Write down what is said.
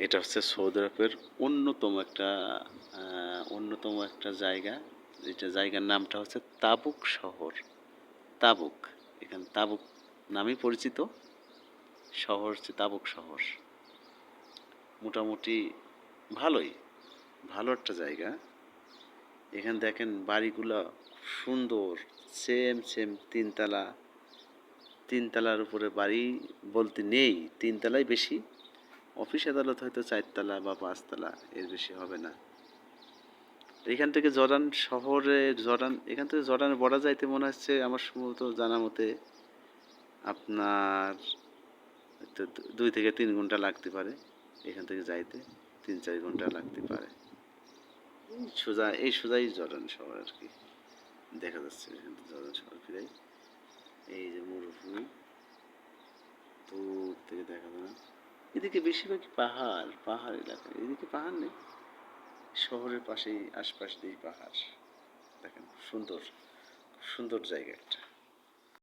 এটা হচ্ছে সৌদি আরবের অন্যতম একটা অন্যতম একটা জায়গা। এটা জায়গার নামটা হচ্ছে তাবুক শহর। তাবুক, এখানে তাবুক নামেই পরিচিত। শহর হচ্ছে তাবুক শহর। মোটামুটি ভালোই, ভালো একটা জায়গা। এখানে দেখেন বাড়িগুলো সুন্দর, সেম সেম তিনতলা। তিনতলার উপরে বাড়ি বলতে নেই, তিনতলাই বেশি। অফিস আদালত হয়তো চারতলা বা পাঁচতলা, এর বেশি হবে না। এখান থেকে জর্ডান শহরে, এখান থেকে জর্ডানে বর্ডার যাইতে মনে হচ্ছে আমার সম্ভবত জানা মতে আপনার 2 থেকে 3 ঘন্টা লাগতে পারে। এখান থেকে যাইতে 3-4 ঘন্টা লাগতে পারে। সোজাই জর্ডান শহর আর কি। দেখা যাচ্ছে এখান থেকে জর্ডান শহর ফিরাই। এই যে মরুভূমি দূর থেকে দেখা যায় না। এদিকে বেশিরভাগই পাহাড়, পাহাড় এলাকা। এদিকে পাহাড় নেই, শহরের পাশেই আশপাশ দিয়েই পাহাড়। দেখেন সুন্দর, সুন্দর জায়গা একটা।